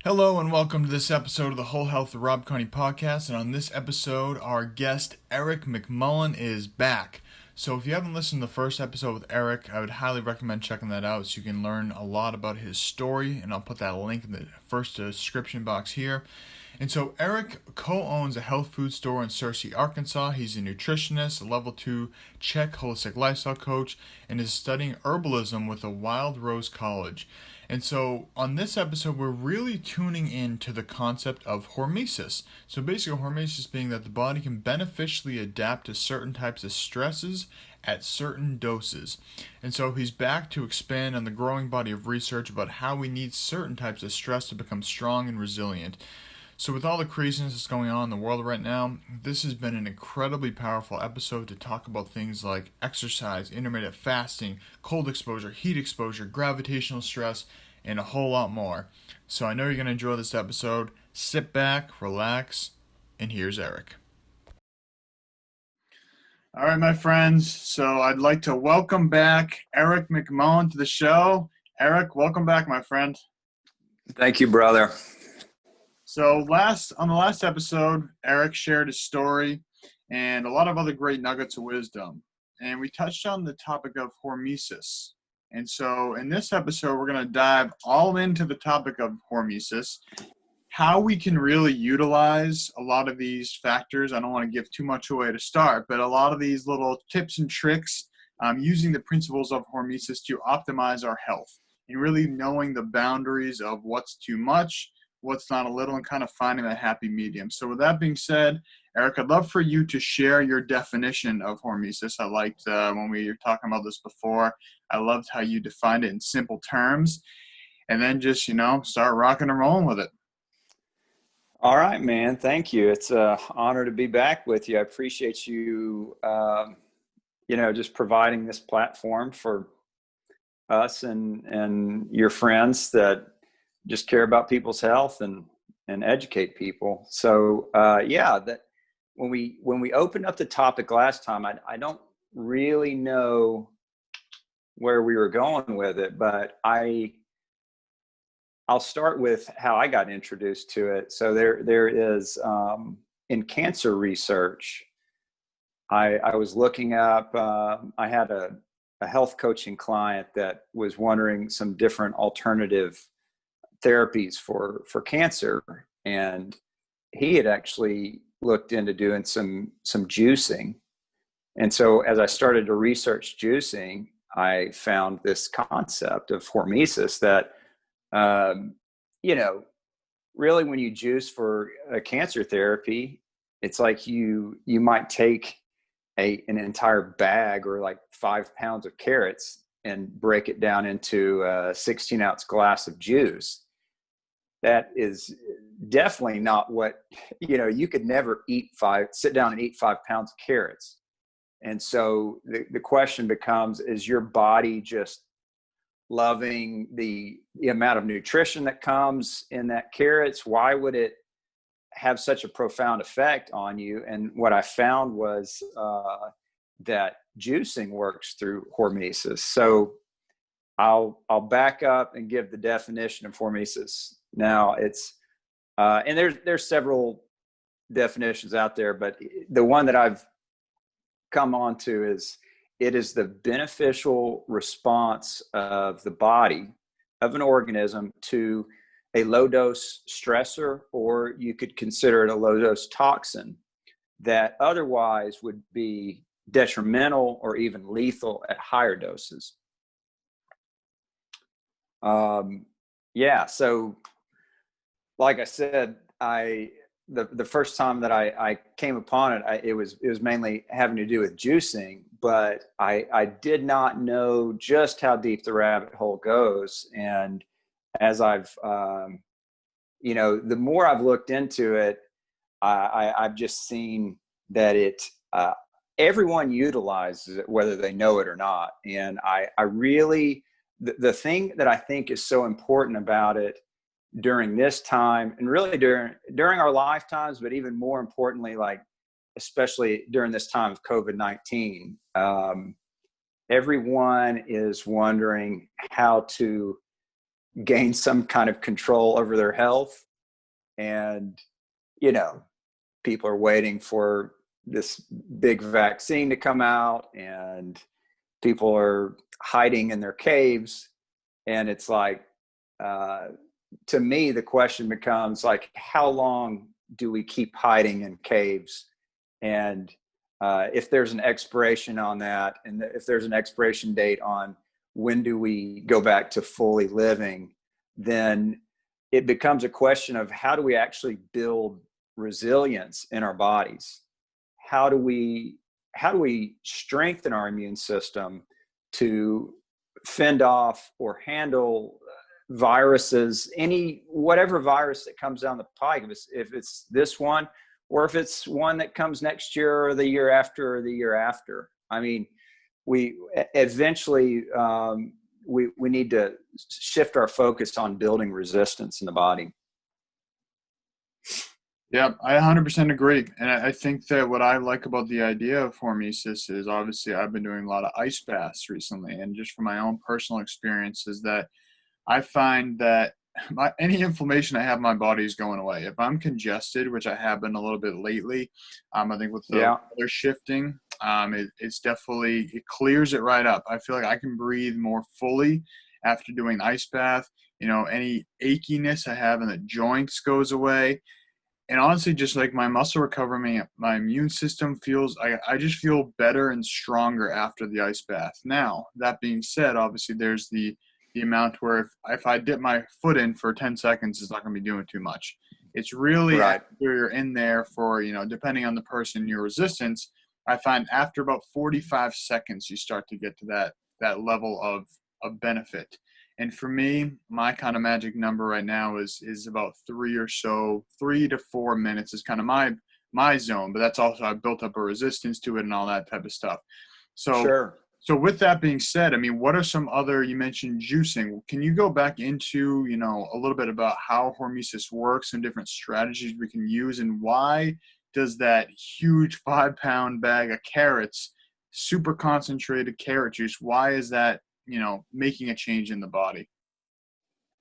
Hello and welcome to this episode of the Whole Health Rob Carney Podcast. And on this episode, our guest Eric McMullen is back. So if you haven't listened to the first episode with Eric, I would highly recommend checking that out so you can learn a lot about his story. And I'll put that link in the first description box here. And so Eric co-owns a health food store in Searcy, Arkansas. He's a nutritionist, a level 2 Czech holistic lifestyle coach, and is studying herbalism with a Wild Rose College. And so on this episode, we're really tuning in to the concept of hormesis. So basically, hormesis being that the body can beneficially adapt to certain types of stresses at certain doses. And so he's back to expand on the growing body of research about how we need certain types of stress to become strong and resilient. So with all the craziness that's going on in the world right now, this has been an incredibly powerful episode to talk about things like exercise, intermittent fasting, cold exposure, heat exposure, gravitational stress, and a whole lot more. So I know you're going to enjoy this episode. Sit back, relax, and here's Eric. All right, my friends. So I'd like to welcome back Eric McMullen to the show. Eric, welcome back, my friend. Thank you, brother. So on the last episode, Eric shared his story and a lot of other great nuggets of wisdom. And we touched on the topic of hormesis. And so in this episode, we're going to dive all into the topic of hormesis, how we can really utilize a lot of these factors. I don't want to give too much away to start, but a lot of these little tips and tricks using the principles of hormesis to optimize our health and really knowing the boundaries of what's too much, what's not a little, and kind of finding that happy medium. So with that being said, Eric, I'd love for you to share your definition of hormesis. I liked when we were talking about this before, I loved how you defined it in simple terms, and then just, start rocking and rolling with it. All right, man. Thank you. It's an honor to be back with you. I appreciate you, just providing this platform for us and your friends that just care about people's health and educate people. So that when we opened up the topic last time, I don't really know where we were going with it, but I'll start with how I got introduced to it. So there is in cancer research, I was looking up, I had a health coaching client that was wondering some different alternative therapies for cancer, and he had actually looked into doing some juicing. And so as I started to research juicing, I found this concept of hormesis that really when you juice for a cancer therapy, it's like you might take an entire bag or like 5 pounds of carrots and break it down into a 16-ounce glass of juice. That is definitely not what, you could never sit down and eat 5 pounds of carrots. And so the question becomes, is your body just loving the amount of nutrition that comes in that carrots? Why would it have such a profound effect on you? And what I found was that juicing works through hormesis. So I'll back up and give the definition of hormesis. Now it's and there's several definitions out there, but the one that I've come on to is it is the beneficial response of the body of an organism to a low dose stressor, or you could consider it a low dose toxin that otherwise would be detrimental or even lethal at higher doses. So like I said, the first time that I came upon it, it was mainly having to do with juicing, but I did not know just how deep the rabbit hole goes. And as I've, the more I've looked into it, I've just seen that everyone utilizes it, whether they know it or not. And I really, the thing that I think is so important about it during this time, and really during our lifetimes, but even more importantly, like especially during this time of COVID-19, everyone is wondering how to gain some kind of control over their health. And, you know, people are waiting for this big vaccine to come out, and people are hiding in their caves. And it's like, to me, the question becomes like, how long do we keep hiding in caves? And if there's an expiration on that, and if there's an expiration date on when do we go back to fully living, then it becomes a question of how do we actually build resilience in our bodies? How do we strengthen our immune system to fend off or handle viruses, whatever virus that comes down the pike, if it's this one, or if it's one that comes next year or the year after or the year after. I mean, we eventually we need to shift our focus on building resistance in the body. Yeah, I 100% agree. And I think that what I like about the idea of Hormesis is, obviously I've been doing a lot of ice baths recently, and just from my own personal experience is that I find that any inflammation I have in my body is going away. If I'm congested, which I have been a little bit lately, I think with the weather shifting, it's definitely, it clears it right up. I feel like I can breathe more fully after doing an ice bath. You know, any achiness I have in the joints goes away. And honestly, just like my muscle recovery, my immune system feels, I just feel better and stronger after the ice bath. Now, that being said, obviously there's the amount where if I dip my foot in for 10 seconds, it's not going to be doing too much. It's really after you're in there for, you know, depending on the person, your resistance, I find after about 45 seconds, you start to get to that level of benefit. And for me, my kind of magic number right now is about 3 to 4 minutes is kind of my zone, but that's also, I've built up a resistance to it and all that type of stuff. So, So with that being said, I mean, what are some other, you mentioned juicing. Can you go back into, you know, a little bit about how Hormesis works and different strategies we can use, and why does that huge 5-pound bag of carrots, super concentrated carrot juice, why is that, you know, making a change in the body?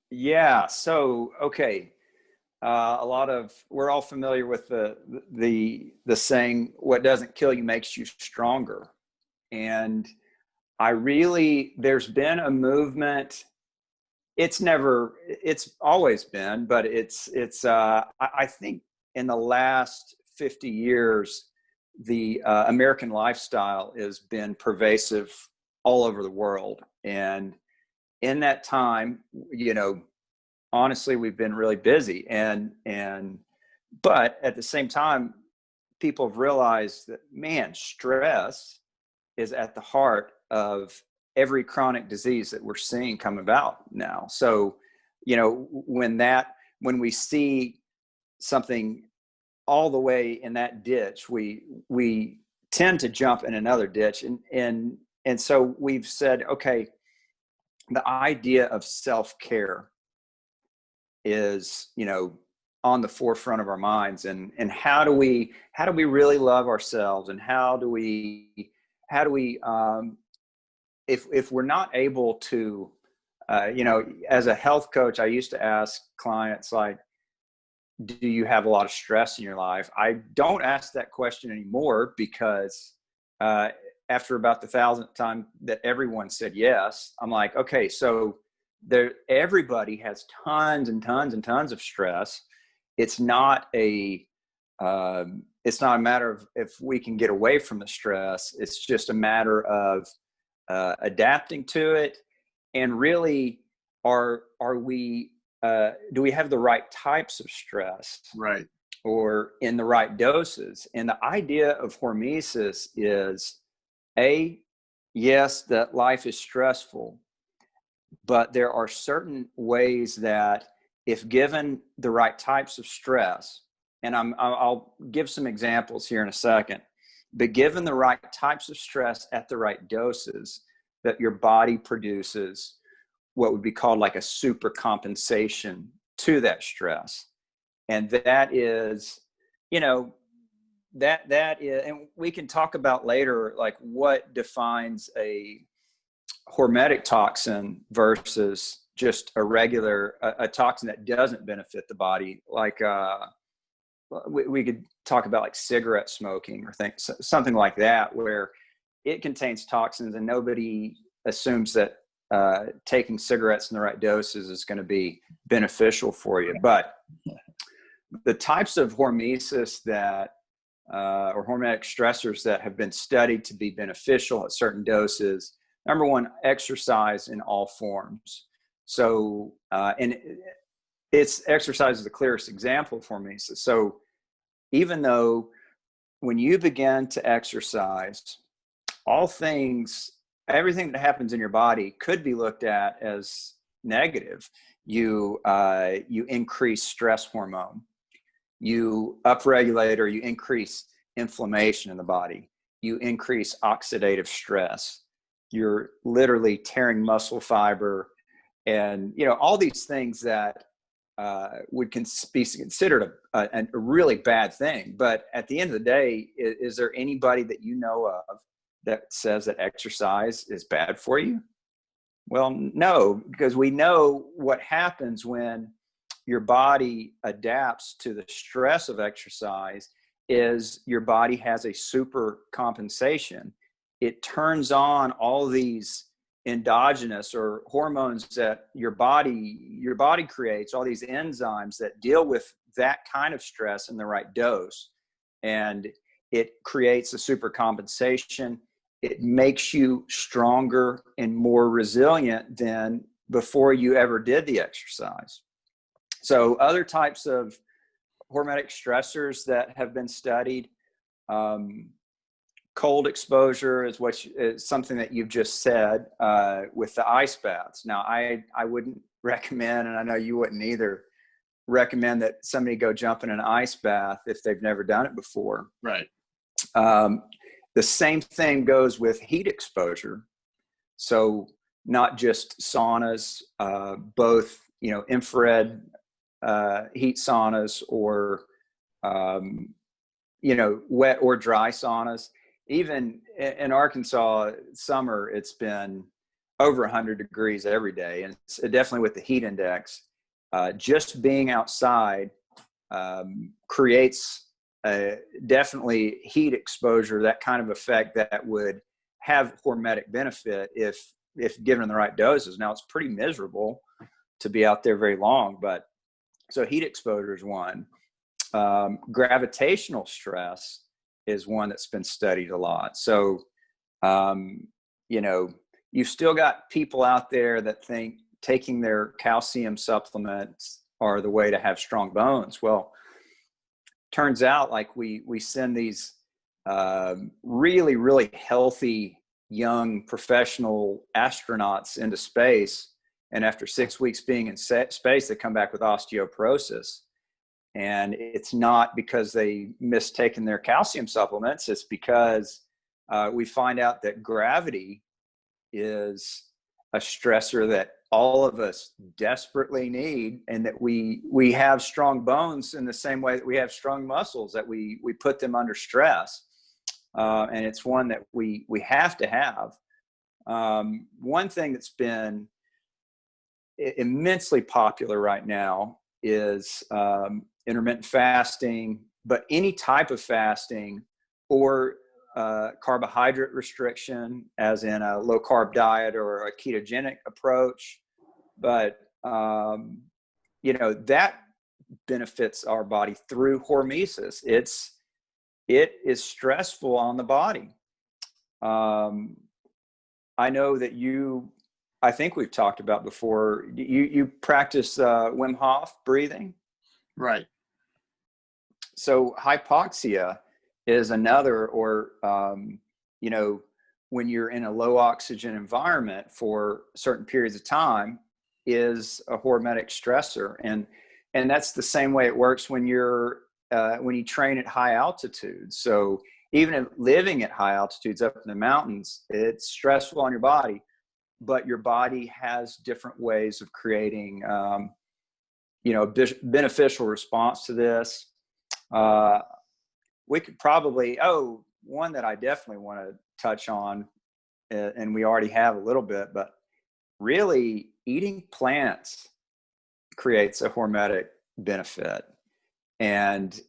Yeah. So, okay. We're all familiar with the saying, what doesn't kill you makes you stronger. And there's been a movement. It's always been, but I think in the last 50 years, the American lifestyle has been pervasive all over the world. And in that time, you know, honestly, we've been really busy, but at the same time, people have realized that, man, stress is at the heart of every chronic disease that we're seeing come about now. So, you know, when we see something all the way in that ditch, we tend to jump in another ditch. And so we've said, okay, the idea of self-care is, you know, on the forefront of our minds, and how do we really love ourselves, and how do we if we're not able to, you know, as a health coach, I used to ask clients, like, do you have a lot of stress in your life? I don't ask that question anymore, because after about the 1,000th time that everyone said yes, I'm like, okay, so everybody has tons and tons and tons of stress. It's not a matter of if we can get away from the stress. It's just a matter of adapting to it. And really, do we have the right types of stress, right, or in the right doses? And the idea of Hormesis is, yes, that life is stressful, but there are certain ways that, if given the right types of stress, and I'll give some examples here in a second, but given the right types of stress at the right doses, that your body produces what would be called like a super compensation to that stress. And that is, you know, that is, and we can talk about later, like, what defines a hormetic toxin versus just a toxin that doesn't benefit the body. Like we could talk about like cigarette smoking or something like that, where it contains toxins and nobody assumes that taking cigarettes in the right doses is going to be beneficial for you. But the types of hormesis that or hormetic stressors that have been studied to be beneficial at certain doses, number one, exercise in all forms. So, and it's exercise is the clearest example of hormesis. So even though when you begin to exercise, everything that happens in your body could be looked at as negative. You increase stress hormone, you upregulate or you increase inflammation in the body, you increase oxidative stress, you're literally tearing muscle fiber, and all these things that would be considered a really bad thing. But at the end of the day, is there anybody that you know of that says that exercise is bad for you? Well, no, because we know what happens when your body adapts to the stress of exercise is your body has a super compensation. It turns on all these endogenous or hormones that your body creates, all these enzymes that deal with that kind of stress in the right dose, and it creates a super compensation. It makes you stronger and more resilient than before you ever did the exercise. So other types of hormetic stressors that have been studied, cold exposure is something that you've just said, with the ice baths. Now, I wouldn't recommend, and I know you wouldn't either, recommend that somebody go jump in an ice bath if they've never done it before. Right. The same thing goes with heat exposure. So not just saunas, both, infrared heat saunas or, wet or dry saunas. Even in Arkansas, summer, it's been over 100 degrees every day. And it's definitely with the heat index, just being outside creates definitely heat exposure, that kind of effect that would have hormetic benefit if given in the right doses. Now, it's pretty miserable to be out there very long, but so heat exposure is one. Gravitational stress is one that's been studied a lot. So, you've still got people out there that think taking their calcium supplements are the way to have strong bones. Well, turns out like we send these really, really healthy young professional astronauts into space, and after 6 weeks being in space, they come back with osteoporosis. And it's not because they missed taking their calcium supplements. It's because we find out that gravity is a stressor that all of us desperately need, and that we have strong bones in the same way that we have strong muscles, that we put them under stress. And it's one that we have to have. One thing that's been immensely popular right now is intermittent fasting, but any type of fasting, or carbohydrate restriction, as in a low carb diet or a ketogenic approach. But that benefits our body through hormesis. It is stressful on the body. I know that I think we've talked about before, you practice Wim Hof breathing. Right. So hypoxia is another, or, when you're in a low oxygen environment for certain periods of time, is a hormetic stressor. And that's the same way it works when when you train at high altitude. So even living at high altitudes up in the mountains, it's stressful on your body, but your body has different ways of creating, beneficial response to this. We could probably, one that I definitely want to touch on, and we already have a little bit, but really eating plants creates a hormetic benefit. And,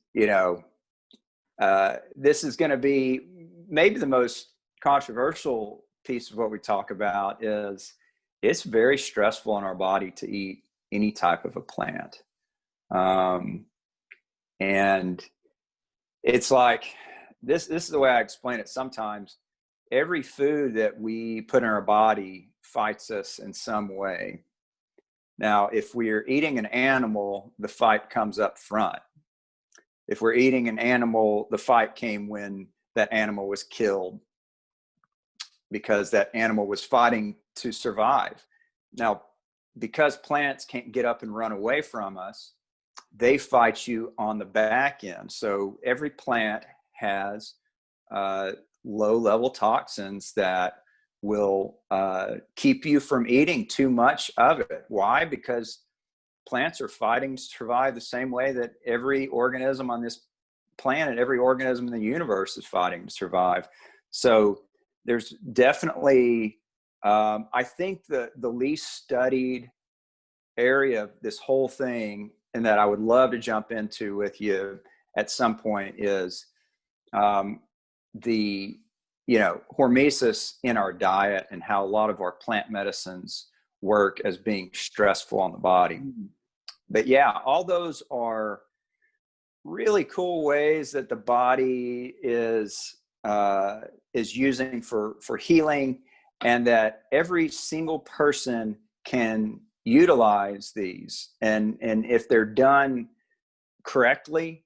this is going to be maybe the most controversial piece of what we talk about is it's very stressful on our body to eat any type of a plant. And it's like, this is the way I explain it. Sometimes every food that we put in our body fights us in some way. Now, if we're eating an animal, the fight comes up front. If we're eating an animal, the fight came when that animal was killed because that animal was fighting to survive. Now, because plants can't get up and run away from us, they fight you on the back end. So every plant has low-level toxins that will keep you from eating too much of it. Why? Because plants are fighting to survive the same way that every organism on this planet, every organism in the universe is fighting to survive. So there's definitely, I think the least studied area of this whole thing, and that I would love to jump into with you at some point, is the hormesis in our diet and how a lot of our plant medicines work as being stressful on the body. But yeah, all those are really cool ways that the body is using for healing, and that every single person can utilize these. And if they're done correctly,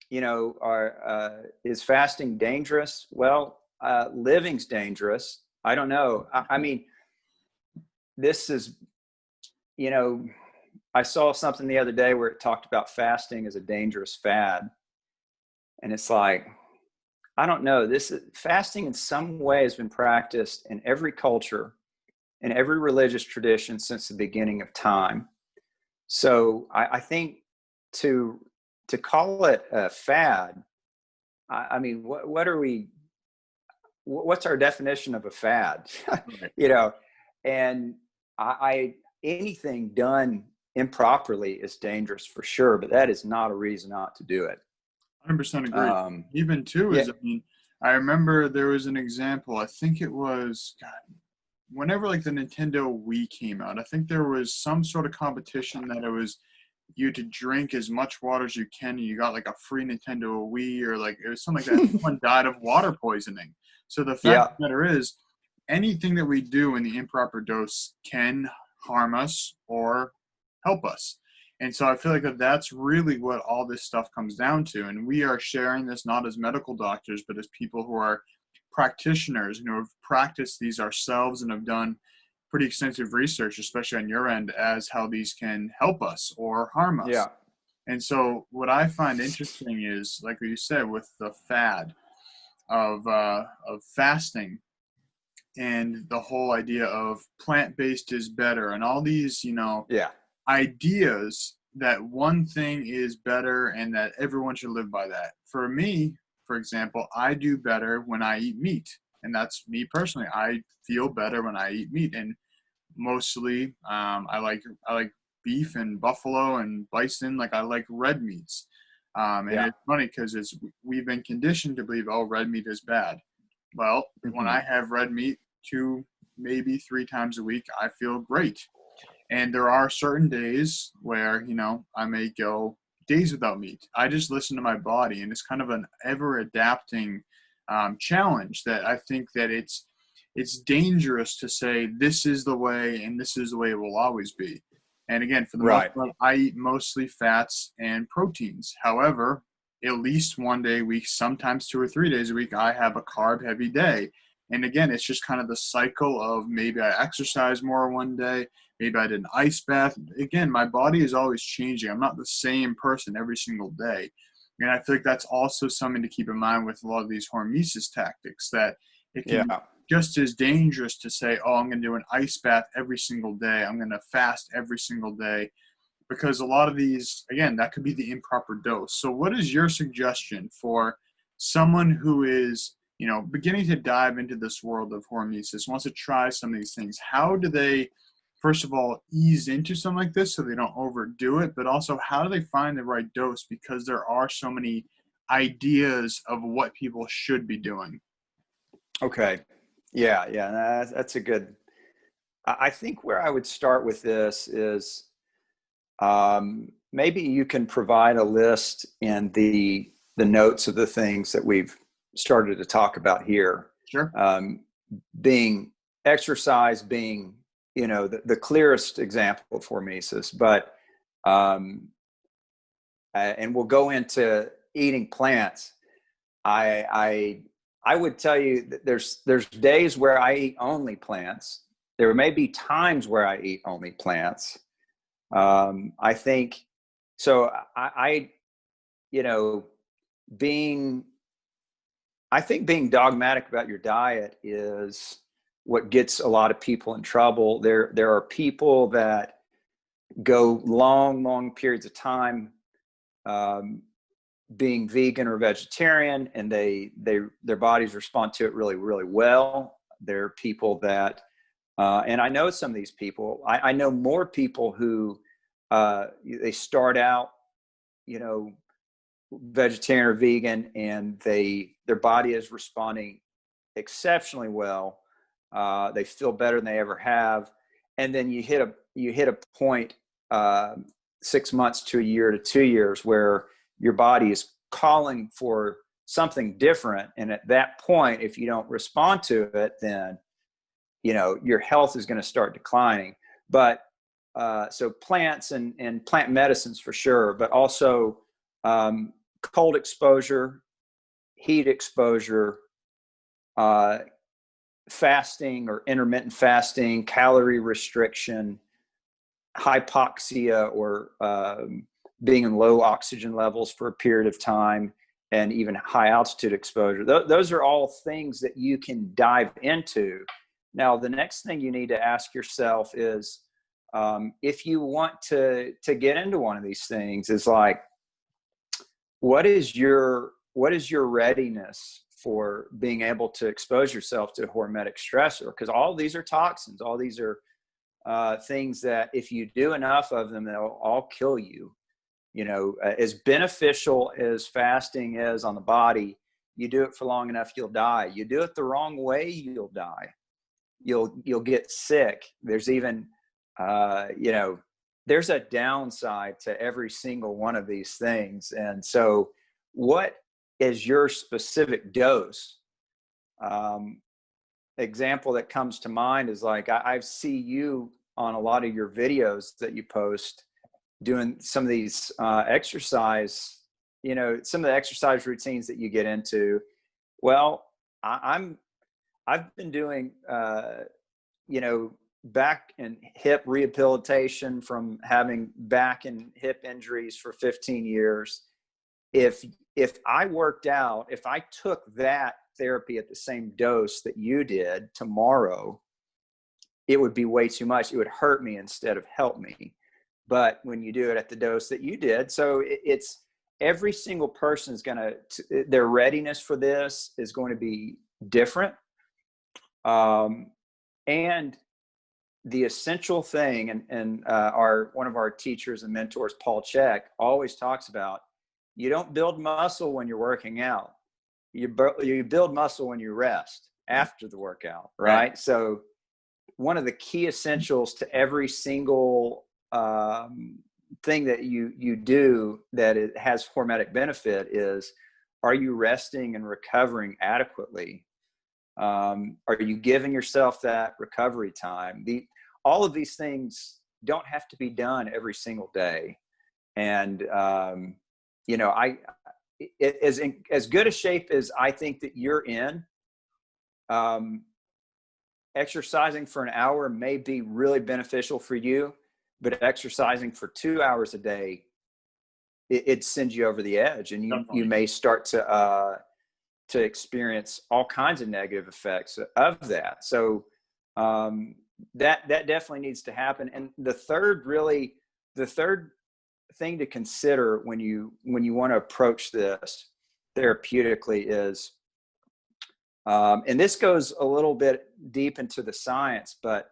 is fasting dangerous? Well, living's dangerous. I don't know. I mean, this is, I saw something the other day where it talked about fasting as a dangerous fad. And it's like, I don't know. Fasting in some way has been practiced in every culture, in every religious tradition since the beginning of time. So I think to call it a fad, I mean, what's our definition of a fad? And anything done improperly is dangerous for sure, but that is not a reason not to do it. 100% agree. Even too is, I remember there was an example. I think it was, whenever like the Nintendo Wii came out, I think there was some sort of competition that it was you to drink as much water as you can, and you got like a free Nintendo Wii, or like it was something like that. Someone died of water poisoning. So the fact of the matter is, anything that we do in the improper dose can harm us or help us. And so I feel like that's really what all this stuff comes down to. And we are sharing this not as medical doctors, but as people who are practitioners, who have practiced these ourselves and have done pretty extensive research, especially on your end, as how these can help us or harm us. Yeah. And so what I find interesting is, like what you said, with the fad of fasting and the whole idea of plant-based is better and all these, ideas that one thing is better and that everyone should live by that. For me, for example, I do better when I eat meat. And that's me personally. I feel better when I eat meat. And mostly I like beef and buffalo and bison. Like I like red meats. And it's funny because we've been conditioned to believe, red meat is bad. Well, when I have red meat 2, maybe 3 times a week, I feel great. And there are certain days where, I may go days without meat. I just listen to my body, and it's kind of an ever adapting challenge that I think that it's dangerous to say this is the way and this is the way it will always be. And again, for the most part, I eat mostly fats and proteins. However, at least one day a week, sometimes 2 or 3 days a week, I have a carb heavy day. And again, it's just kind of the cycle of maybe I exercise more one day, maybe I did an ice bath. Again, my body is always changing. I'm not the same person every single day. And I feel like that's also something to keep in mind with a lot of these hormesis tactics, that it can be just as dangerous to say, I'm going to do an ice bath every single day. I'm going to fast every single day. Because a lot of these, again, that could be the improper dose. So what is your suggestion for someone who is, beginning to dive into this world of hormesis, wants to try some of these things? How do they first of all, ease into something like this so they don't overdo it, but also how do they find the right dose? Because there are so many ideas of what people should be doing. Okay. Yeah. That's a good, I think where I would start with this is maybe you can provide a list in the notes of the things that we've started to talk about here. Sure. Being exercise being, the clearest example of hormesis, but and we'll go into eating plants. I would tell you that there's days where I eat only plants. There may be times where I eat only plants. I think so. Being dogmatic about your diet is what gets a lot of people in trouble. There are people that go long periods of time being vegan or vegetarian, and their bodies respond to it really, really well. There are people that, and I know some of these people. I know more people who they start out, vegetarian or vegan, and their body is responding exceptionally well. They feel better than they ever have, and then you hit a point 6 months to a year to 2 years where your body is calling for something different, and at that point, if you don't respond to it, then your health is going to start declining. But so plants and plant medicines for sure, but also cold exposure, heat exposure, fasting or intermittent fasting, calorie restriction, hypoxia, or being in low oxygen levels for a period of time, and even high altitude exposure. Those are all things that you can dive into. Now, the next thing you need to ask yourself is, if you want to get into one of these things, is like, what is your readiness for being able to expose yourself to hormetic stressor? Because all these are toxins. All these are things that if you do enough of them, they'll all kill you. As beneficial as fasting is on the body, you do it for long enough, you'll die. You do it the wrong way, you'll die. You'll get sick. There's even, there's a downside to every single one of these things. And so what is your specific dose? Example that comes to mind is like, I see you on a lot of your videos that you post doing some of these exercise, some of the exercise routines that you get into. Well, I've been doing, back and hip rehabilitation from having back and hip injuries for 15 years. If I worked out, if I took that therapy at the same dose that you did tomorrow, it would be way too much. It would hurt me instead of help me. But when you do it at the dose that you did, so it's every single person is going to, their readiness for this is going to be different. And the essential thing, and one of our teachers and mentors, Paul Chek, always talks about, you don't build muscle when you're working out. You build muscle when you rest after the workout, right? So one of the key essentials to every single thing that you do that it has hormetic benefit is, are you resting and recovering adequately? Are you giving yourself that recovery time? All of these things don't have to be done every single day. And, as good a shape as I think that you're in, exercising for an hour may be really beneficial for you, but exercising for 2 hours a day, it sends you over the edge, and you may start to experience all kinds of negative effects of that. So that definitely needs to happen. And the third thing to consider when you want to approach this therapeutically is, and this goes a little bit deep into the science, but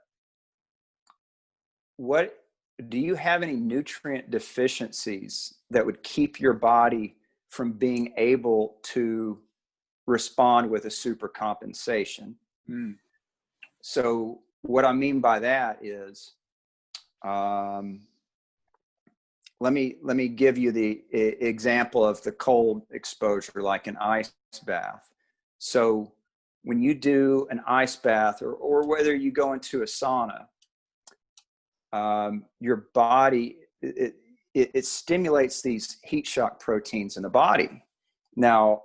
what do you have any nutrient deficiencies that would keep your body from being able to respond with a super compensation? So what I mean by that is, let me give you the example of the cold exposure, like an ice bath. So when you do an ice bath, or whether you go into a sauna, your body, it stimulates these heat shock proteins in the body. Now,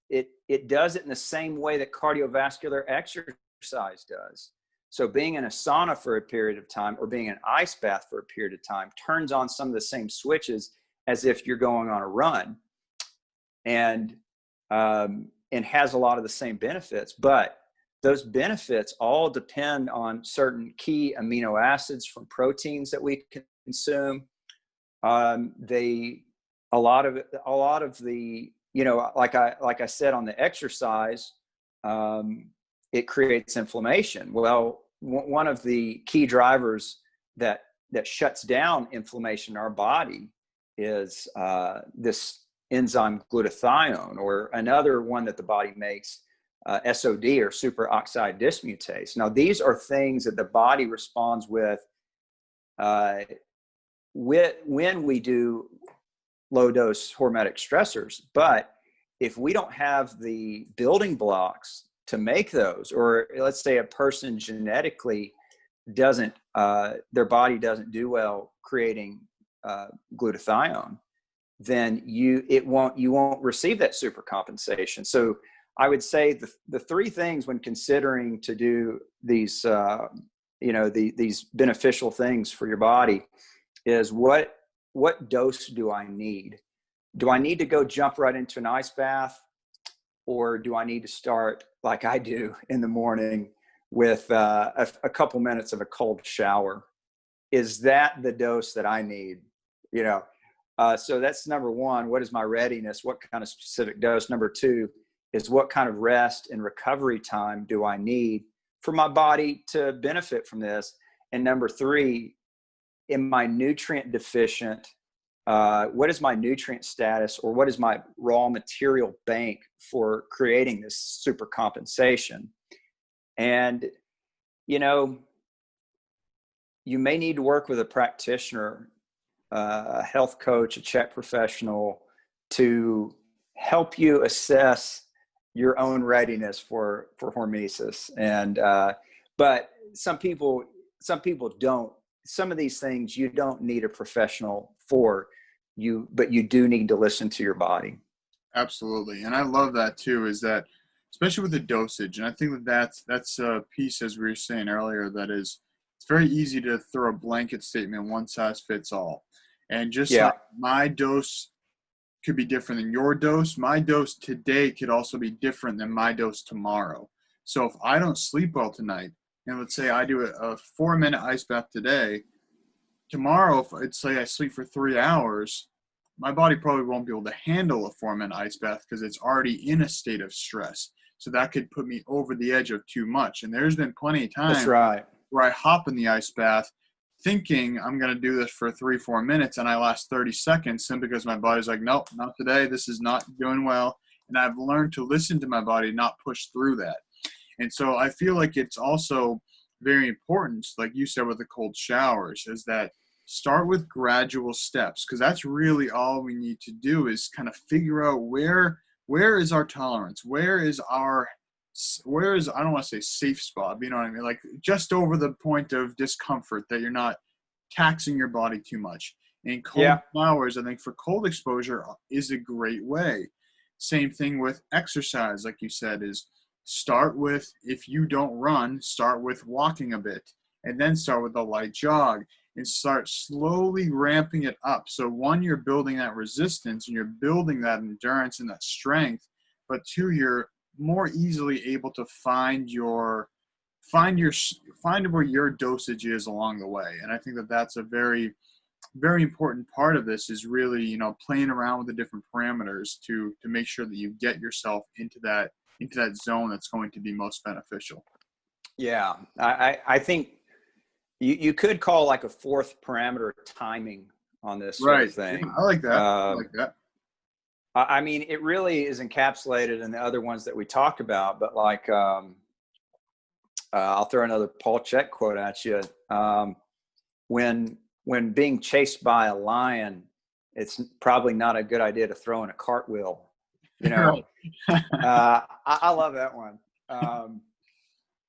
it does it in the same way that cardiovascular exercise does. So being in a sauna for a period of time, or being in an ice bath for a period of time, turns on some of the same switches as if you're going on a run, and has a lot of the same benefits. But those benefits all depend on certain key amino acids from proteins that we consume. A lot of the, like I said on the exercise, it creates inflammation. Well, one of the key drivers that shuts down inflammation in our body is this enzyme glutathione, or another one that the body makes, SOD, or superoxide dismutase. Now, these are things that the body responds with when we do low dose hormetic stressors. But if we don't have the building blocks to make those, or let's say a person genetically doesn't, their body doesn't do well creating glutathione, then you won't receive that super compensation. So I would say the three things when considering to do these, these beneficial things for your body is, what dose do I need? Do I need to go jump right into an ice bath? Or do I need to start, like I do in the morning, with a couple minutes of a cold shower? Is that the dose that I need? So that's number one. What is my readiness? What kind of specific dose? Number two is, what kind of rest and recovery time do I need for my body to benefit from this? And number three, am I nutrient deficient? What is my nutrient status, or what is my raw material bank for creating this super compensation? And, you may need to work with a practitioner, a health coach, a CHEK professional, to help you assess your own readiness for hormesis. And, but some people don't. Some of these things you don't need a professional for, but you do need to listen to your body. Absolutely. And I love that too, is that, especially with the dosage. And I think that's a piece, as we were saying earlier, that is, it's very easy to throw a blanket statement, one size fits all. And just like my dose could be different than your dose, my dose today could also be different than my dose tomorrow. So if I don't sleep well tonight, and let's say I do a 4-minute ice bath today, tomorrow, if it's say I sleep for 3 hours, my body probably won't be able to handle a 4-minute ice bath because it's already in a state of stress. So that could put me over the edge of too much. And there's been plenty of times where I hop in the ice bath thinking I'm going to do this for 3-4 minutes, and I last 30 seconds simply because my body's like, nope, not today. This is not doing well. And I've learned to listen to my body, not push through that. And so I feel like it's also very important, like you said with the cold showers, is that start with gradual steps, because that's really all we need to do, is kind of figure out where is our tolerance, where is, I don't want to say safe spot, but you know what I mean? Like just over the point of discomfort that you're not taxing your body too much. And cold showers, I think for cold exposure is a great way. Same thing with exercise, like you said, is start with, if you don't run, start with walking a bit, and then start with a light jog, and start slowly ramping it up. So one, you're building that resistance and you're building that endurance and that strength, but two, you're more easily able to find where your dosage is along the way. And I think that that's a very, very important part of this, is really, playing around with the different parameters to make sure that you get yourself into that zone that's going to be most beneficial. Yeah. I think, you could call like a fourth parameter timing on this sort of Right. Yeah, thing. I like that. I like that. I mean, it really is encapsulated in the other ones that we talked about, but like, I'll throw another Paul Chek quote at you. When being chased by a lion, it's probably not a good idea to throw in a cartwheel. You know, I love that one.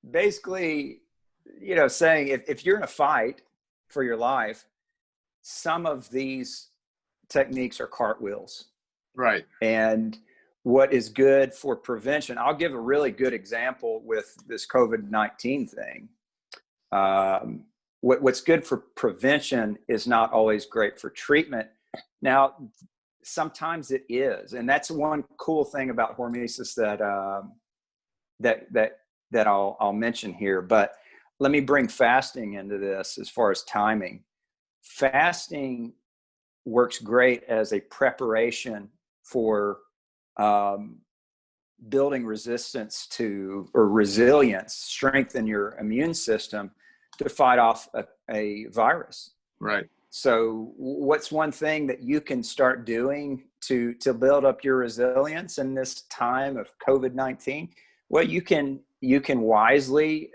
Basically, you know, saying if you're in a fight for your life, some of these techniques are cartwheels. Right. And what is good for prevention, I'll give a really good example with this COVID-19 thing. What's good for prevention is not always great for treatment. Now, sometimes it is, and that's one cool thing about Hormesis that I'll mention here. But let me bring fasting into this as far as timing. Fasting works great as a preparation for building resistance to, or resilience, strengthen your immune system to fight off a virus. Right. So what's one thing that you can start doing to build up your resilience in this time of COVID-19? Well, you can wisely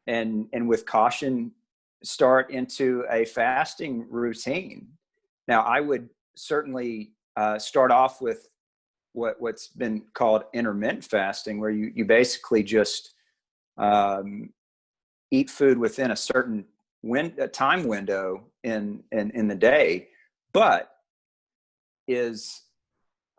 and with caution start into a fasting routine. Now, I would certainly start off with what's been called intermittent fasting, where you basically just eat food within a certain time window in the day. But is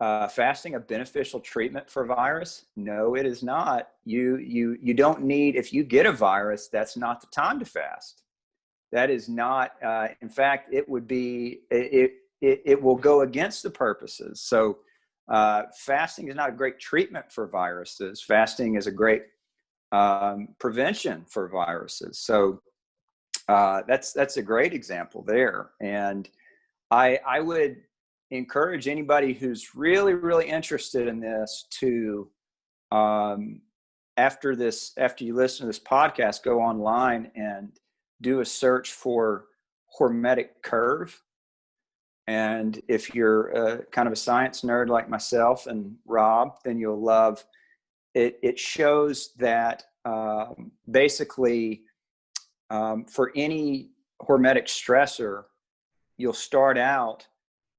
fasting a beneficial treatment for virus? No, it is not. You don't need, if you get a virus, that's not the time to fast. That is not, in fact, it would be, it will go against the purposes. So fasting is not a great treatment for viruses. Fasting is a great prevention for viruses. So that's a great example there. And I would encourage anybody who's really, really interested in this to, after you listen to this podcast, go online and do a search for hormetic curve. And if you're kind of a science nerd like myself and Rob, then you'll love it. It shows that basically for any hormetic stressor, you'll start out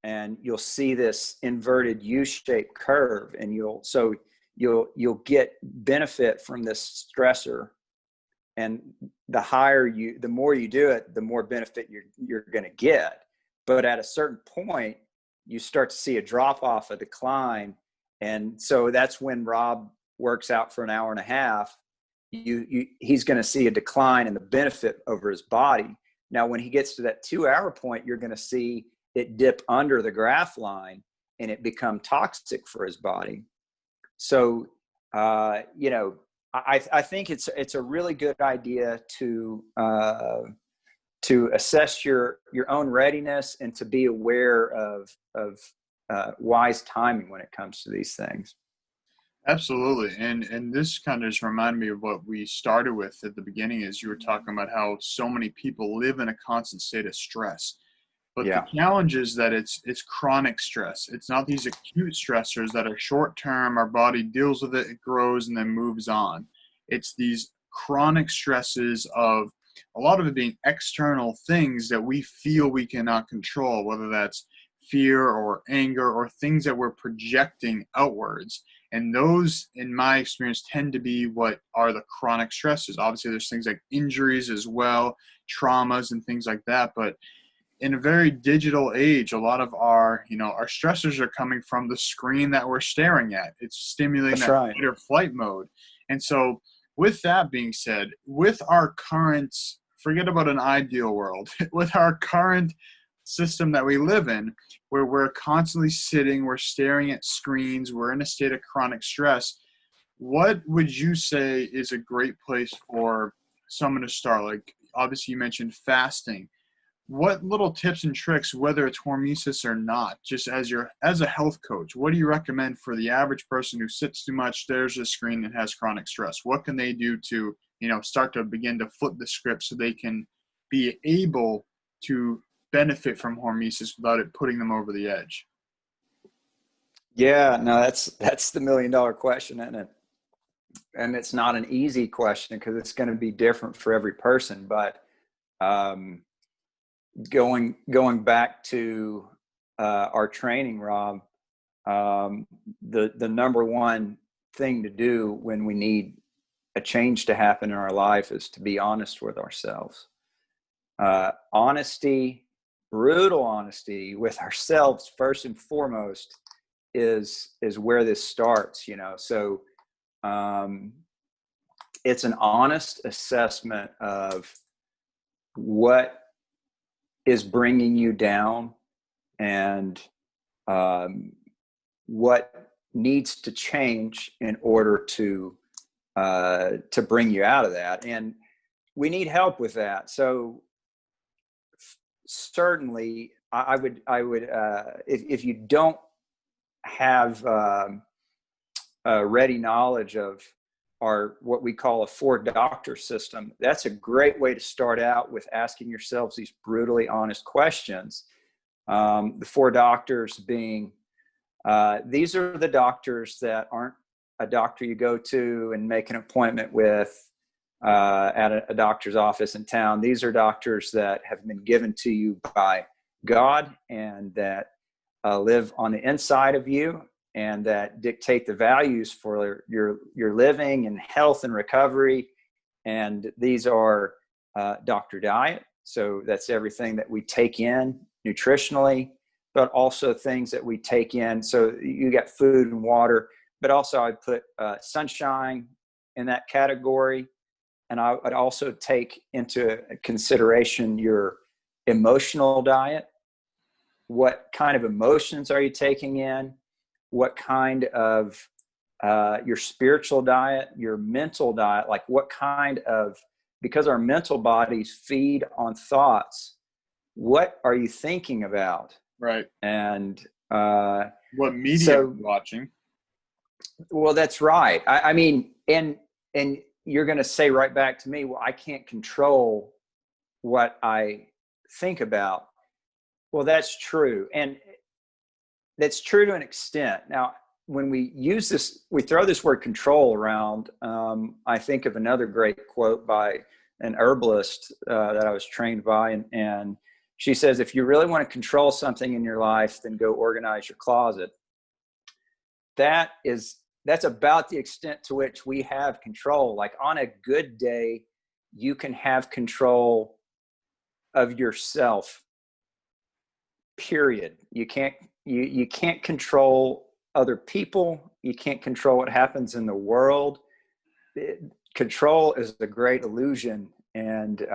and you'll see this inverted U-shaped curve, and you'll get benefit from this stressor. And the more you do it, the more benefit you're going to get. But at a certain point, you start to see a drop off, a decline. And so that's when Rob works out for an hour and a half. He's going to see a decline in the benefit over his body. Now, when he gets to that 2-hour point, you're going to see it dip under the graph line and it become toxic for his body. So, you know, I think it's a really good idea to assess your own readiness and to be aware of wise timing when it comes to these things. Absolutely. And this kind of just reminded me of what we started with at the beginning, is you were talking about how so many people live in a constant state of stress. But the challenge is that it's chronic stress. It's not these acute stressors that are short term. Our body deals with it, it grows, and then moves on. It's these chronic stresses of a lot of it being external things that we feel we cannot control, whether that's fear or anger or things that we're projecting outwards. And those, in my experience, tend to be what are the chronic stresses. Obviously, there's things like injuries as well, traumas and things like that. But in a very digital age, a lot of our stressors are coming from the screen that we're staring at. It's stimulating that fight or flight mode. And so with that being said, with our current, forget about an ideal world, with our current system that we live in, where we're constantly sitting, we're staring at screens, we're in a state of chronic stress, what would you say is a great place for someone to start? Like, obviously you mentioned fasting. What little tips and tricks, whether it's Hormesis or not, just as a health coach, what do you recommend for the average person who sits too much, stares at a screen, and has chronic stress? What can they do to start to begin to flip the script so they can be able to benefit from hormesis without it putting them over the edge? Yeah, no, that's the $1,000,000 question, isn't it? And it's not an easy question because it's going to be different for every person. But going back to our training, Rob, the number one thing to do when we need a change to happen in our life is to be honest with ourselves. Honesty, brutal honesty with ourselves first and foremost is where this starts, So it's an honest assessment of what is bringing you down and what needs to change in order to bring you out of that. And we need help with that. So certainly I would if you don't have ready knowledge of what we call a 4-doctor system, that's a great way to start out with asking yourselves these brutally honest questions. The 4 doctors being, these are the doctors that aren't a doctor you go to and make an appointment with at a doctor's office in town. These are doctors that have been given to you by God and that live on the inside of you and that dictate the values for your living and health and recovery. And these are Dr. Diet. So that's everything that we take in nutritionally, but also things that we take in. So you got food and water, but also I'd put sunshine in that category. And I would also take into consideration your emotional diet. What kind of emotions are you taking in? What kind of your spiritual diet, your mental diet, like what kind of, because our mental bodies feed on thoughts, what are you thinking about? Right. And what media are you watching? Well, that's right. I mean, and you're going to say right back to me, well, I can't control what I think about. Well, that's true. And that's true to an extent. Now, when we use this, we throw this word control around. I think of another great quote by an herbalist that I was trained by. And she says, if you really want to control something in your life, then go organize your closet. That's about the extent to which we have control. Like on a good day, you can have control of yourself, period. You can't control other people. You can't control what happens in the world. Control is a great illusion. And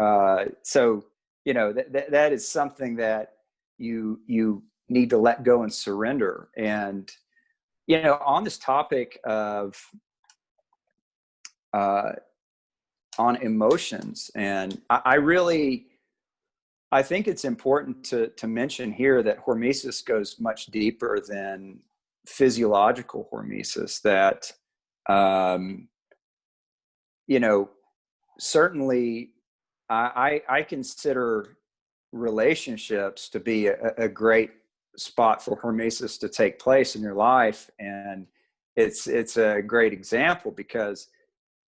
so, that is something that you need to let go and surrender. And, on this topic of on emotions, and I think it's important to mention here that hormesis goes much deeper than physiological hormesis. That, certainly I consider relationships to be a great spot for hormesis to take place in your life. And it's a great example because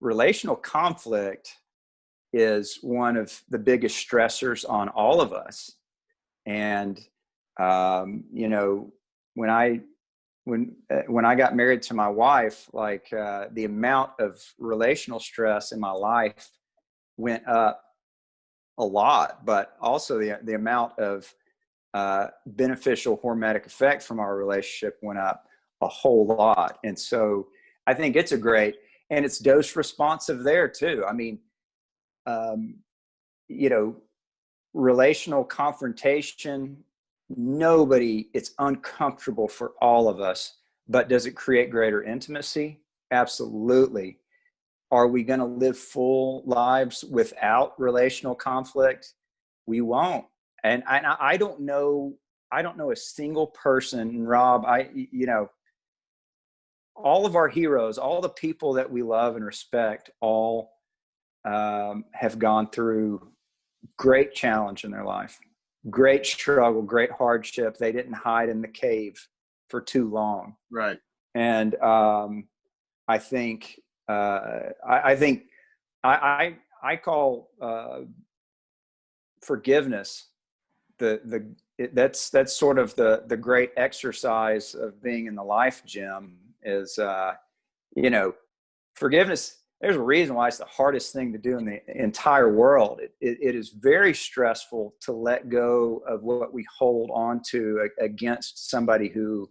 relational conflict is one of the biggest stressors on all of us. And, when I got married to my wife, like the amount of relational stress in my life went up a lot, but also the amount of beneficial hormetic effect from our relationship went up a whole lot. And so I think it's and it's dose responsive there too. I mean, relational confrontation, it's uncomfortable for all of us, but does it create greater intimacy? Absolutely. Are we going to live full lives without relational conflict? We won't. And I don't know a single person, Rob, all of our heroes, all the people that we love and respect, all have gone through great challenge in their life, great struggle, great hardship. They didn't hide in the cave for too long. Right. And I think I call forgiveness that's sort of the great exercise of being in the life gym is forgiveness. There's a reason why it's the hardest thing to do in the entire world. It is very stressful to let go of what we hold on to against somebody who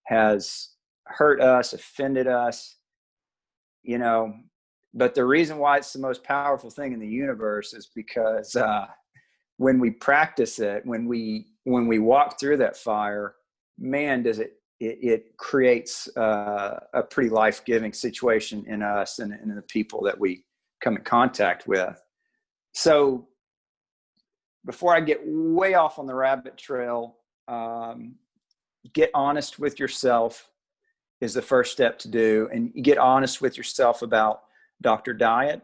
has hurt us, offended us, but the reason why it's the most powerful thing in the universe is because when we practice it, when we walk through that fire, man, does it creates a pretty life-giving situation in us and in the people that we come in contact with. So before I get way off on the rabbit trail, get honest with yourself is the first step to do. And you get honest with yourself about Dr. Diet.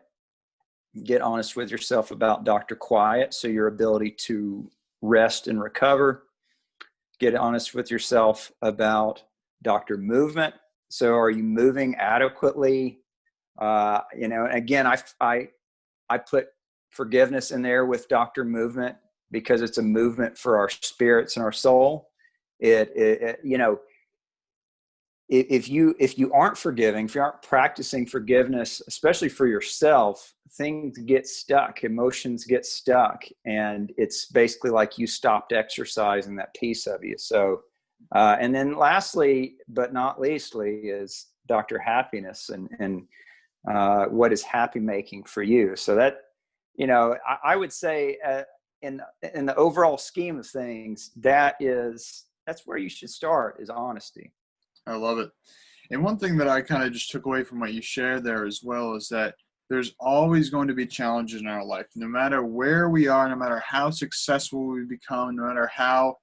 Get honest with yourself about Dr. Quiet, so your ability to rest and recover. Get honest with yourself about Dr. Movement. So are you moving adequately? Again, I put forgiveness in there with Dr. Movement because it's a movement for our spirits and our soul. If you aren't forgiving, if you aren't practicing forgiveness, especially for yourself, things get stuck, emotions get stuck, and it's basically like you stopped exercising that piece of you. So, and then lastly, but not leastly, is Dr. Happiness and what is happy making for you. So that, I would say in the overall scheme of things, that's where you should start, is honesty. I love it. And one thing that I kind of just took away from what you shared there as well is that there's always going to be challenges in our life, no matter where we are, no matter how successful we become, no matter how,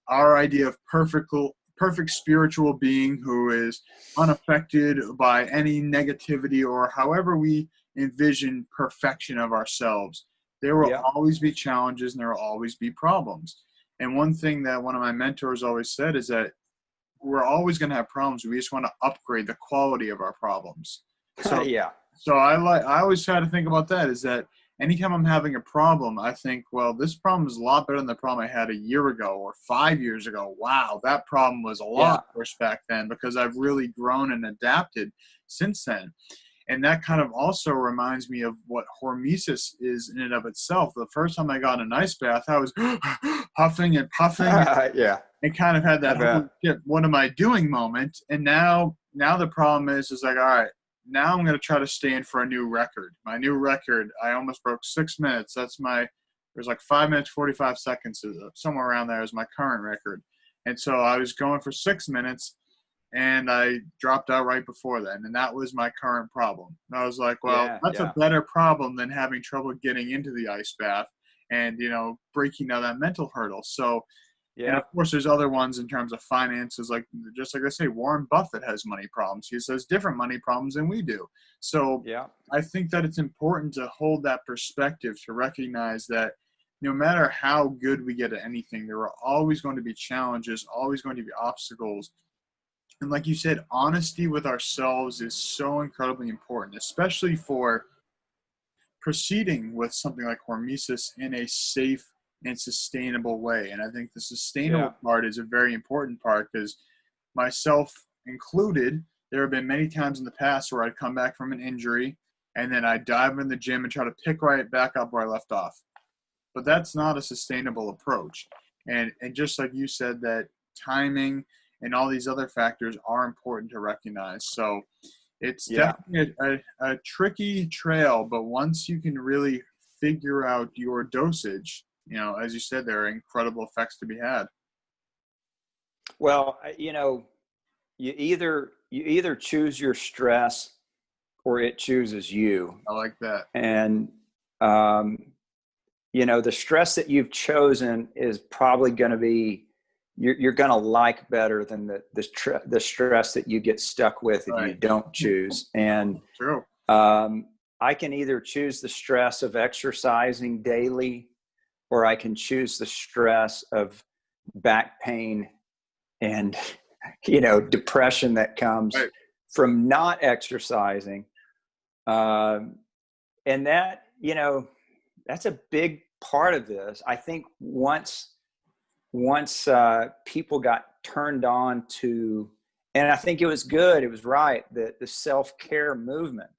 our idea of perfect spiritual being who is unaffected by any negativity or however we envision perfection of ourselves. There will always be challenges and there will always be problems. And one thing that one of my mentors always said is that we're always going to have problems. We just want to upgrade the quality of our problems. So, So I always try to think about that, is that anytime I'm having a problem, I think, well, this problem is a lot better than the problem I had a year ago or 5 years ago. Wow, that problem was a lot worse back then, because I've really grown and adapted since then. And that kind of also reminds me of what hormesis is in and of itself. The first time I got an ice bath, I was huffing and puffing. And kind of had that, holy shit, what am I doing moment. And now the problem is like, all right, now I'm going to try to stay in for a new record. My new record, I almost broke 6 minutes. There's like 5 minutes, 45 seconds, somewhere around there is my current record. And so I was going for 6 minutes. And I dropped out right before then. And that was my current problem. And I was like, well, that's a better problem than having trouble getting into the ice bath and, breaking down that mental hurdle. So, and of course, there's other ones in terms of finances. Just like I say, Warren Buffett has money problems. He has different money problems than we do. So I think that it's important to hold that perspective, to recognize that no matter how good we get at anything, there are always going to be challenges, always going to be obstacles. And like you said, honesty with ourselves is so incredibly important, especially for proceeding with something like hormesis in a safe and sustainable way. And I think the sustainable part is a very important part, because myself included, there have been many times in the past where I'd come back from an injury and then I'd dive in the gym and try to pick right back up where I left off. But that's not a sustainable approach. And just like you said, that timing and all these other factors are important to recognize. So it's definitely a tricky trail, but once you can really figure out your dosage, as you said, there are incredible effects to be had. Well, you either choose your stress or it chooses you. I like that. And, the stress that you've chosen is probably going to be, you're going to like better than the stress that you get stuck with if you don't choose. And, true. I can either choose the stress of exercising daily, or I can choose the stress of back pain and, depression that comes Right. from not exercising. And that, that's a big part of this. I think once people got turned on to, and I think it was good, it was right, the self-care movement,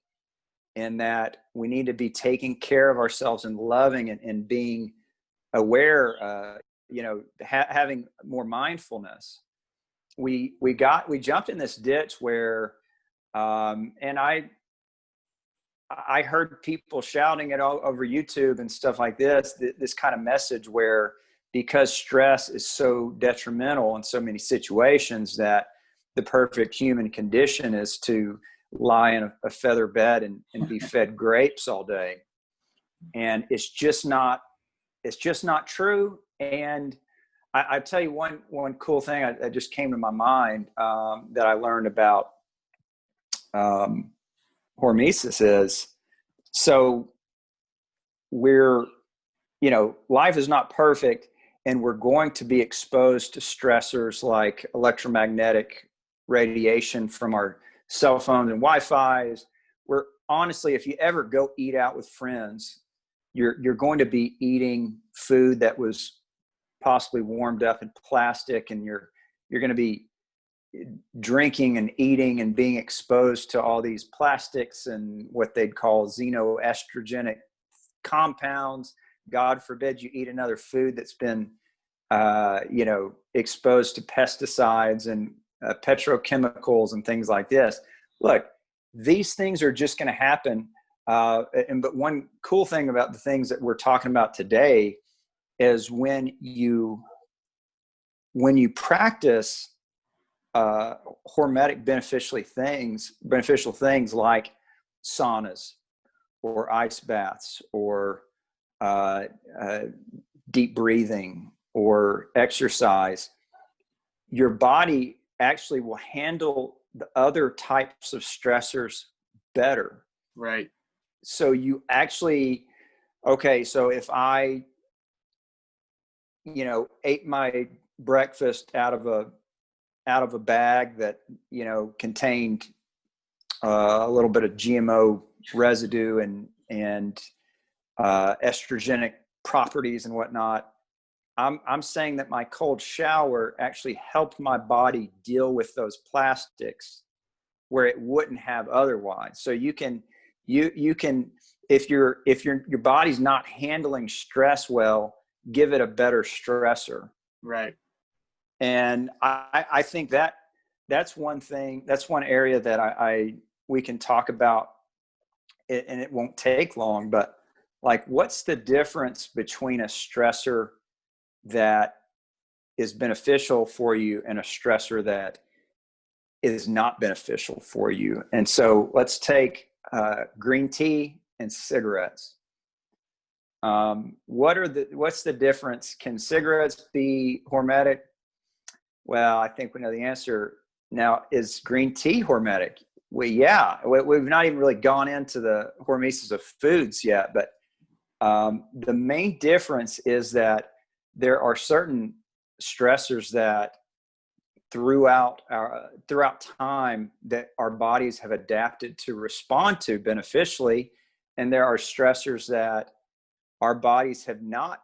in that we need to be taking care of ourselves and loving and being aware, having more mindfulness. We jumped in this ditch where, and I heard people shouting it all over YouTube and stuff like this kind of message where, because stress is so detrimental in so many situations, that the perfect human condition is to lie in a feather bed and be fed grapes all day. And it's just not true. And I tell you one cool thing that just came to my mind, that I learned about Hormesis is, so we're, life is not perfect, and we're going to be exposed to stressors like electromagnetic radiation from our cell phones and Wi-Fi's. We're honestly, if you ever go eat out with friends, you're going to be eating food that was possibly warmed up in plastic, and you're going to be drinking and eating and being exposed to all these plastics and what they'd call xenoestrogenic compounds. God forbid you eat another food that's been, exposed to pesticides and petrochemicals and things like this. Look, these things are just going to happen. But one cool thing about the things that we're talking about today is when you practice hormetic beneficial things like saunas or ice baths or deep breathing or exercise, your body actually will handle the other types of stressors better. Right. So you actually, so if I, ate my breakfast out of a bag that, contained a little bit of GMO residue and estrogenic properties and whatnot, I'm saying that my cold shower actually helped my body deal with those plastics where it wouldn't have otherwise. So you can if your body's not handling stress well, give it a better stressor. Right. And I think that's one thing, that's one area that we can talk about it, and it won't take long, but like, what's the difference between a stressor that is beneficial for you and a stressor that is not beneficial for you? And so let's take green tea and cigarettes. What's the difference? Can cigarettes be hormetic? Well, I think we know the answer. Now, is green tea hormetic? Well, yeah, we've not even really gone into the hormesis of foods yet, but the main difference is that there are certain stressors that throughout time that our bodies have adapted to respond to beneficially, and there are stressors that our bodies have not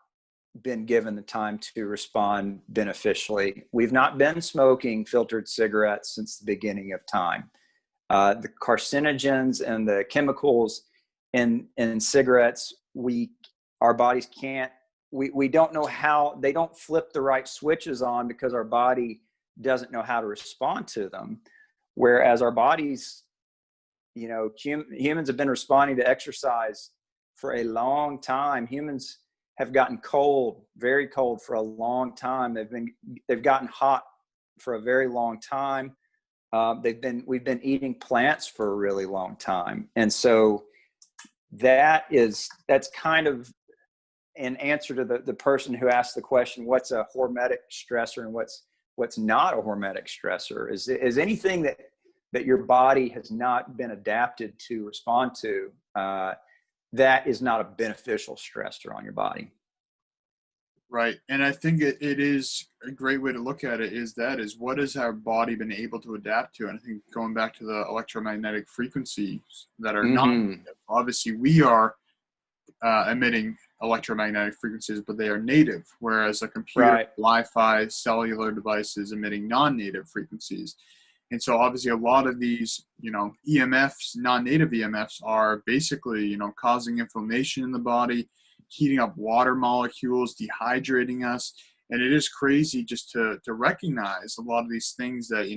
been given the time to respond beneficially. We've not been smoking filtered cigarettes since the beginning of time. The carcinogens and the chemicals in cigarettes, our bodies can't, we don't know how, they don't flip the right switches on because our body doesn't know how to respond to them. Whereas our bodies, humans have been responding to exercise for a long time. Humans have gotten cold, very cold, for a long time. They've gotten hot for a very long time. We've been eating plants for a really long time. And so that's kind of an answer to the person who asked the question, what's a hormetic stressor and what's not a hormetic stressor? Is anything that your body has not been adapted to respond to, that is not a beneficial stressor on your body. Right. And I think it is a great way to look at it is what has our body been able to adapt to? And I think going back to the electromagnetic frequencies that are not, obviously we are emitting electromagnetic frequencies, but they are native, whereas a computer, Wi-Fi, cellular devices emitting non-native frequencies. And so obviously a lot of these, EMFs, non-native EMFs are basically, causing inflammation in the body, heating up water molecules, dehydrating us. And it is crazy just to recognize a lot of these things that,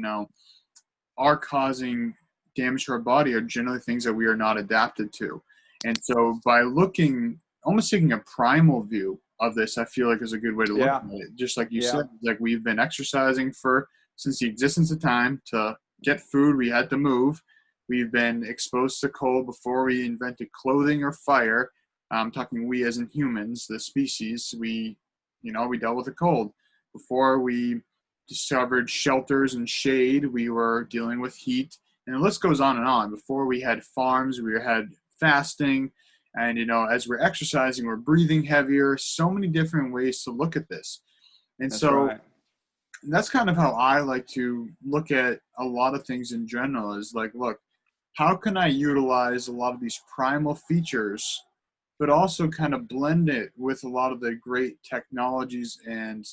are causing damage to our body are generally things that we are not adapted to. And so by almost taking a primal view of this, I feel like is a good way to look at it. Just like you said, like we've been exercising since the existence of time. To get food, we had to move. We've been exposed to cold before we invented clothing or fire. I'm talking we as in humans, the species, we dealt with the cold. Before we discovered shelters and shade, we were dealing with heat. And the list goes on and on. Before we had farms, we had fasting. And, as we're exercising, we're breathing heavier. So many different ways to look at this. And that's kind of how I like to look at a lot of things in general is like, look, how can I utilize a lot of these primal features, but also kind of blend it with a lot of the great technologies and,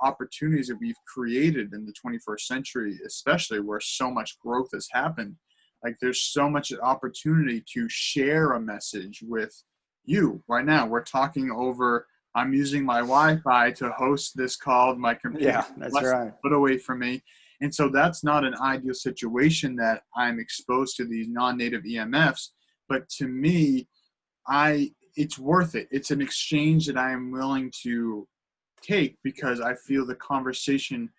opportunities that we've created in the 21st century, especially where so much growth has happened. Like there's so much opportunity to share a message with you right now. We're talking over, I'm using my Wi-Fi to host this call. My computer that's right. Put away from me. And so that's not an ideal situation that I'm exposed to these non-native EMFs. But to me, it's worth it. It's an exchange that I am willing to take because I feel the conversation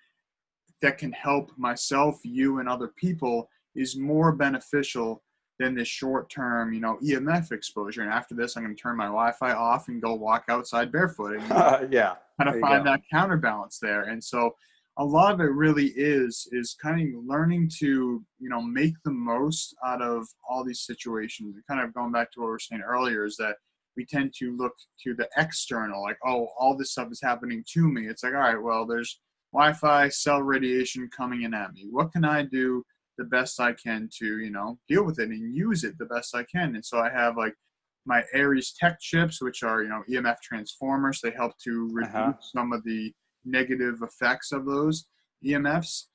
that can help myself, you, and other people is more beneficial than this short-term, EMF exposure. And after this, I'm going to turn my Wi-Fi off and go walk outside barefoot and kind of find that counterbalance there. And so a lot of it really is kind of learning to, make the most out of all these situations. And kind of going back to what we were saying earlier is that we tend to look to the external, like, oh, all this stuff is happening to me. It's like, all right, well, there's Wi-Fi, cell radiation coming in at me. What can I do the best I can to, deal with it and use it the best I can? And so I have like my Aries Tech chips, which are, EMF transformers. They help to reduce some of the negative effects of those EMFs.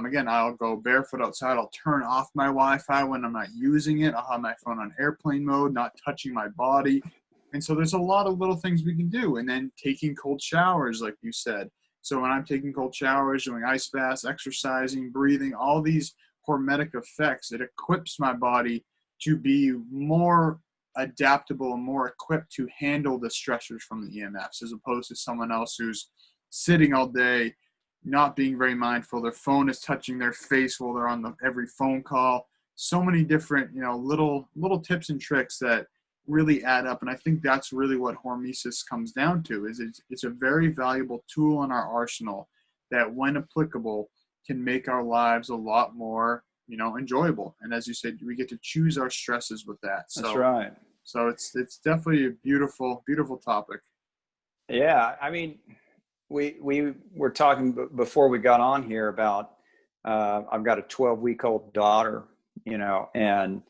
Again, I'll go barefoot outside. I'll turn off my Wi-Fi when I'm not using it. I'll have my phone on airplane mode, not touching my body. And so there's a lot of little things we can do. And then taking cold showers, like you said. So when I'm taking cold showers, doing ice baths, exercising, breathing, all these hormetic effects, it equips my body to be more adaptable and more equipped to handle the stressors from the EMFs, as opposed to someone else who's sitting all day, not being very mindful. Their phone is touching their face while they're on every phone call. So many different, little tips and tricks that really add up. And I think that's really what Hormesis comes down to, is it's a very valuable tool in our arsenal that, when applicable, can make our lives a lot more, enjoyable. And as you said, we get to choose our stresses with that. So, that's right. So it's definitely a beautiful, beautiful topic. Yeah. I mean, we were talking before we got on here about, I've got a 12-week-old daughter, and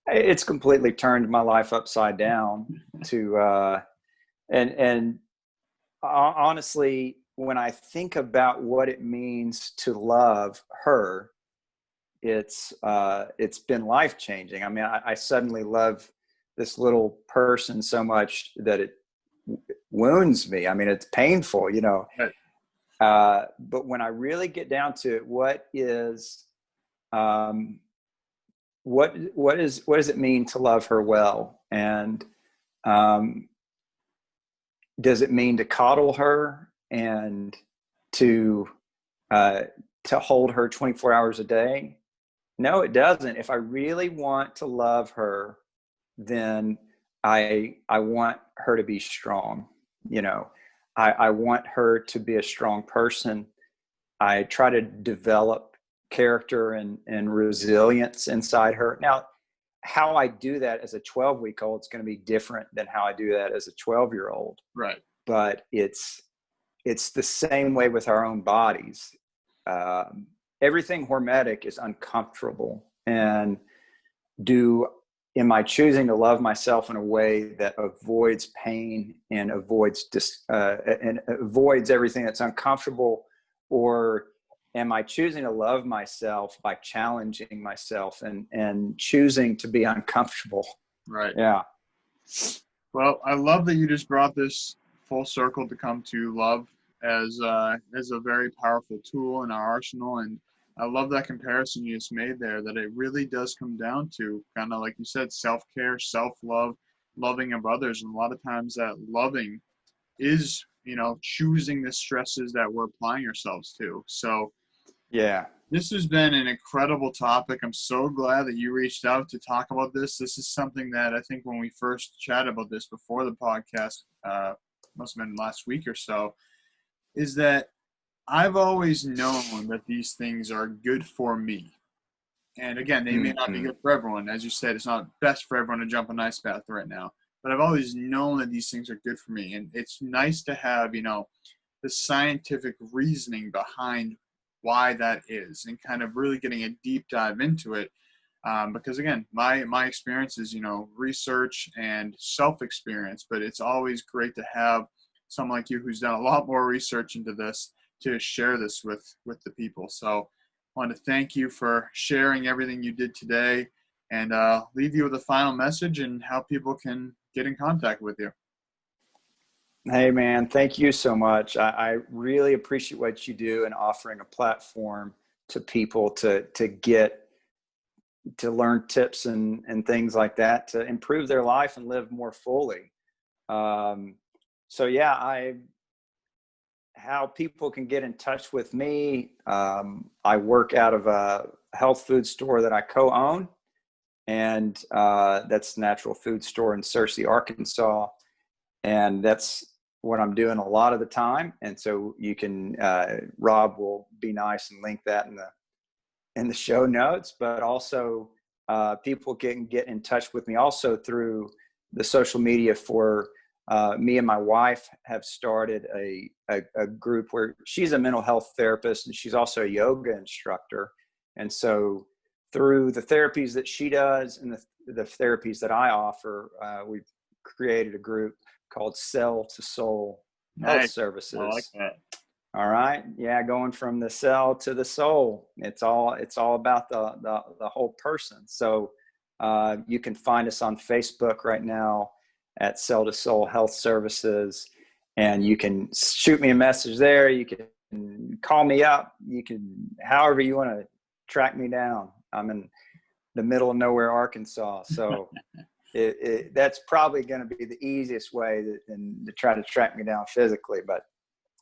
it's completely turned my life upside down to, and honestly, when I think about what it means to love her, it's been life-changing. I mean, I suddenly love this little person so much that it wounds me. I mean, it's painful, Right. But when I really get down to it, what does it mean to love her well? And does it mean to coddle her and to hold her 24 hours a day? No, it doesn't. If I really want to love her, then I want her to be strong. I want her to be a strong person. I try to develop character and resilience inside her. Now, how I do that as a 12-week-old is going to be different than how I do that as a 12-year-old. Right. But it's the same way with our own bodies. Everything hormetic is uncomfortable. And am I choosing to love myself in a way that avoids pain and avoids everything that's uncomfortable, or am I choosing to love myself by challenging myself and choosing to be uncomfortable? Right. Yeah. Well, I love that you just brought this full circle to come to love as a very powerful tool in our arsenal. And I love that comparison you just made there, that it really does come down to kind of, like you said, self-care, self-love, loving of others. And a lot of times that loving is, choosing the stresses that we're applying ourselves to. So yeah, this has been an incredible topic. I'm so glad that you reached out to talk about this. This is something that I think when we first chatted about this before the podcast, must have been last week or so, is that I've always known that these things are good for me. And again, they may not be good for everyone. As you said, it's not best for everyone to jump an ice bath right now. But I've always known that these things are good for me. And it's nice to have, the scientific reasoning behind why that is, and kind of really getting a deep dive into it. Because again, my experience is, research and self-experience, but it's always great to have someone like you who's done a lot more research into this to share this with the people. So I want to thank you for sharing everything you did today, and leave you with a final message and how people can get in contact with you. Hey, man, thank you so much. I really appreciate what you do in offering a platform to people to learn tips and things like that to improve their life and live more fully. So yeah, how people can get in touch with me. I work out of a health food store that I co-own, and that's Natural Food Store in Searcy, Arkansas. And that's what I'm doing a lot of the time. And so you can, Rob will be nice and link that in the show notes, but also people can get in touch with me also through the social media. For me and my wife have started a group where she's a mental health therapist and she's also a yoga instructor. And so through the therapies that she does and the therapies that I offer, we've created a group called Cell to Soul Health Services. I like that. All right. Yeah. Going from the cell to the soul. It's all about the whole person. So you can find us on Facebook right now at Cell to Soul Health Services, and you can shoot me a message there. You can call me up. You can, however you want to track me down. I'm in the middle of nowhere, Arkansas. So that's probably going to be the easiest way to try to track me down physically. But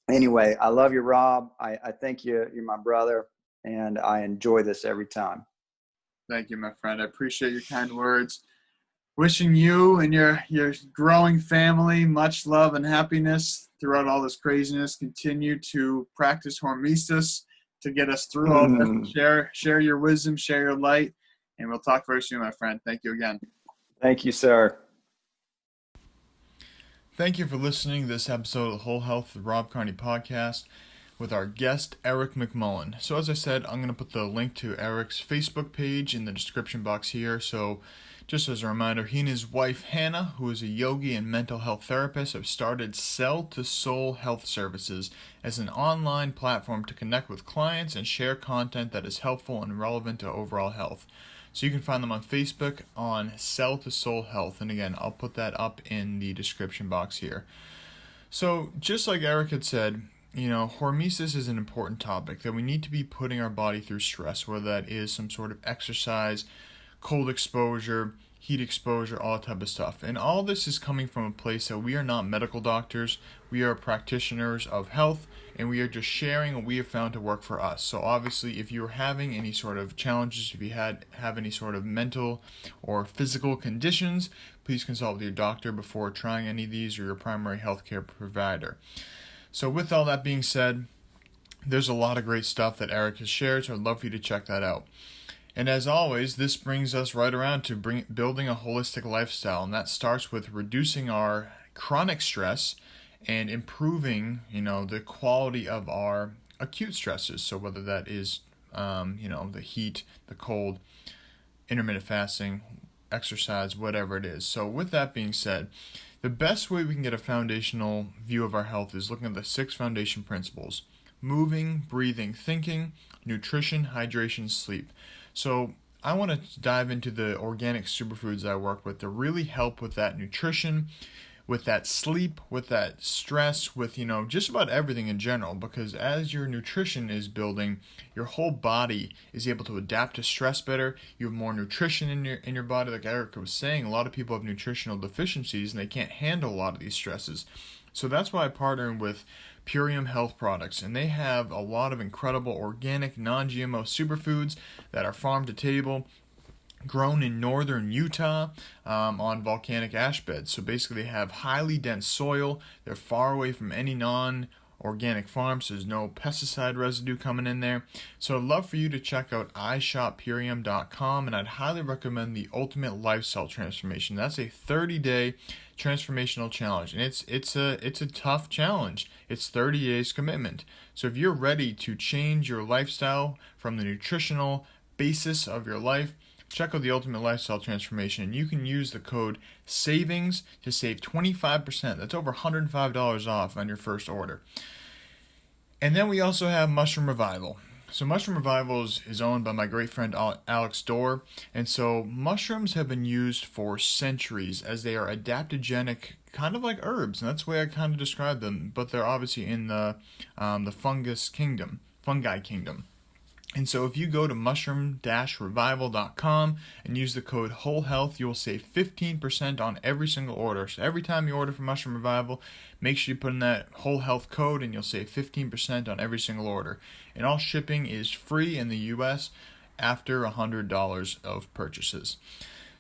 anyway, I love you, Rob. I think you're my brother, and I enjoy this every time. Thank you, my friend. I appreciate your kind words. Wishing you and your growing family much love and happiness throughout all this craziness. Continue to practice Hormesis to get us through all this. Share your wisdom, share your light, and we'll talk very soon, my friend. Thank you again. Thank you, sir. Thank you for listening to this episode of the Whole Health with Rob Carney Podcast with our guest, Eric McMullen. So as I said, I'm going to put the link to Eric's Facebook page in the description box here. So just as a reminder, he and his wife, Hannah, who is a yogi and mental health therapist, have started Cell to Soul Health Services as an online platform to connect with clients and share content that is helpful and relevant to overall health. So you can find them on Facebook on Cell to Soul Health. And again, I'll put that up in the description box here. So just like Eric had said, hormesis is an important topic, that we need to be putting our body through stress, whether that is some sort of exercise, cold exposure, heat exposure, all that type of stuff. And all this is coming from a place that we are not medical doctors. We are practitioners of health, and we are just sharing what we have found to work for us. So obviously, if you're having any sort of challenges, if you have any sort of mental or physical conditions, please consult with your doctor before trying any of these or your primary healthcare provider. So with all that being said, There's a lot of great stuff that Eric has shared, so I'd love for you to check that out. And as always, this brings us right around to building a holistic lifestyle, and that starts with reducing our chronic stress and improving, the quality of our acute stresses. So whether that is, the heat, the cold, intermittent fasting, exercise, whatever it is. So with that being said, the best way we can get a foundational view of our health is looking at the 6 foundation principles: moving, breathing, thinking, nutrition, hydration, sleep. So I want to dive into the organic superfoods I work with to really help with that nutrition, with that sleep, with that stress, with, just about everything in general. Because as your nutrition is building, your whole body is able to adapt to stress better. You have more nutrition in your body. Like Eric was saying, a lot of people have nutritional deficiencies and they can't handle a lot of these stresses. So that's why I partner with Purium Health Products, and they have a lot of incredible organic, non-GMO superfoods that are farm to table, grown in northern Utah on volcanic ash beds. So basically they have highly dense soil. They're far away from any non-organic farms. So there's no pesticide residue coming in there. So I'd love for you to check out ishoppurium.com, and I'd highly recommend the Ultimate Lifestyle Transformation. That's a 30-day transformational challenge, and it's a tough challenge. It's 30 days commitment. So if you're ready to change your lifestyle from the nutritional basis of your life, check out the Ultimate Lifestyle Transformation, and you can use the code SAVINGS to save 25%. That's over $105 off on your first order. And then we also have Mushroom Revival. So Mushroom Revival is owned by my great friend Alex Dorr, and so mushrooms have been used for centuries as they are adaptogenic, kind of like herbs, and that's the way I kind of describe them, but they're obviously in the fungi kingdom. And so if you go to mushroom-revival.com and use the code WHOLEHEALTH, you will save 15% on every single order. So every time you order from Mushroom Revival, make sure you put in that Whole Health code and you'll save 15% on every single order. And all shipping is free in the U.S. after $100 of purchases.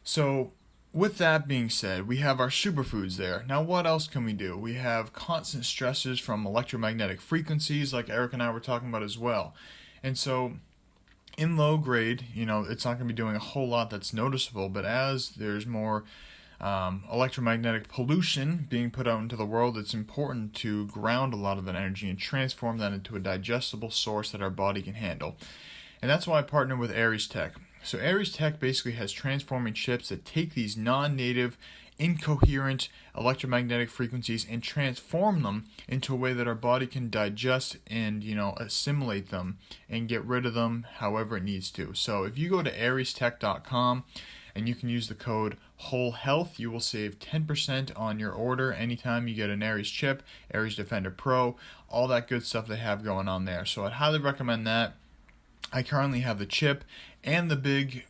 So with that being said, we have our superfoods there. Now what else can we do? We have constant stresses from electromagnetic frequencies like Eric and I were talking about as well. And so in low grade, it's not going to be doing a whole lot that's noticeable, but as there's more electromagnetic pollution being put out into the world, it's important to ground a lot of that energy and transform that into a digestible source that our body can handle. And that's why I partner with Aries Tech. So Aries Tech basically has transforming chips that take these non-native, incoherent electromagnetic frequencies and transform them into a way that our body can digest and assimilate them and get rid of them however it needs to. So if you go to ariestech.com and you can use the code WHOLEHEALTH, you will save 10% on your order anytime you get an Aries chip, Aries Defender Pro, all that good stuff they have going on there. So I'd highly recommend that. I currently have the chip and the big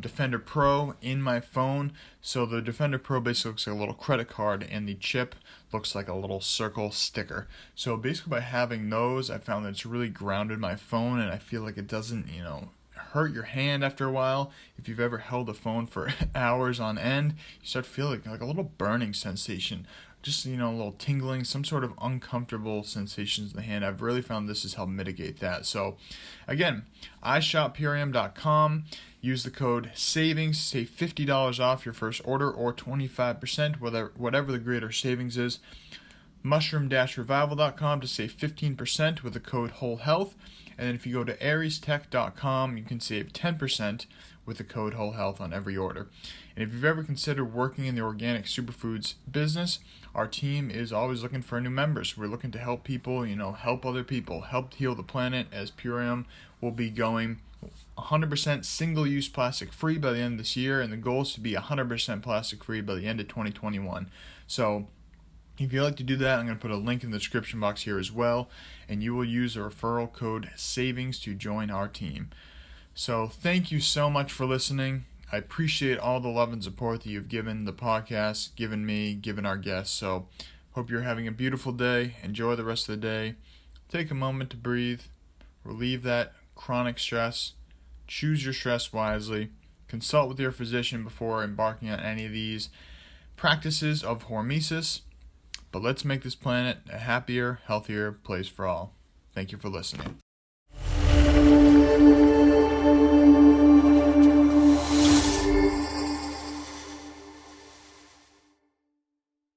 Defender Pro in my phone. So the Defender Pro basically looks like a little credit card, and the chip looks like a little circle sticker. So basically by having those, I found that it's really grounded my phone, and I feel like it doesn't, hurt your hand after a while. If you've ever held a phone for hours on end, you start feeling like a little burning sensation. Just, a little tingling, some sort of uncomfortable sensations in the hand. I've really found this has helped mitigate that. So, again, ishoppurium.com. Use the code SAVINGS to save $50 off your first order or 25%, whatever the greater savings is. Mushroom-revival.com to save 15% with the code WHOLEHEALTH. And then if you go to ariestech.com, you can save 10% with the code WHOLEHEALTH on every order. And if you've ever considered working in the organic superfoods business, our team is always looking for new members. We're looking to help people, help other people, help heal the planet, as Purium will be going 100% single-use plastic free by the end of this year, and the goal is to be 100% plastic free by the end of 2021. So if you'd like to do that, I'm going to put a link in the description box here as well, and you will use the referral code SAVINGS to join our team. So thank you so much for listening. I appreciate all the love and support that you've given the podcast, given me, given our guests. So hope you're having a beautiful day. Enjoy the rest of the day. Take a moment to breathe. Relieve that chronic stress. Choose your stress wisely. Consult with your physician before embarking on any of these practices of Hormesis. But let's make this planet a happier, healthier place for all. Thank you for listening.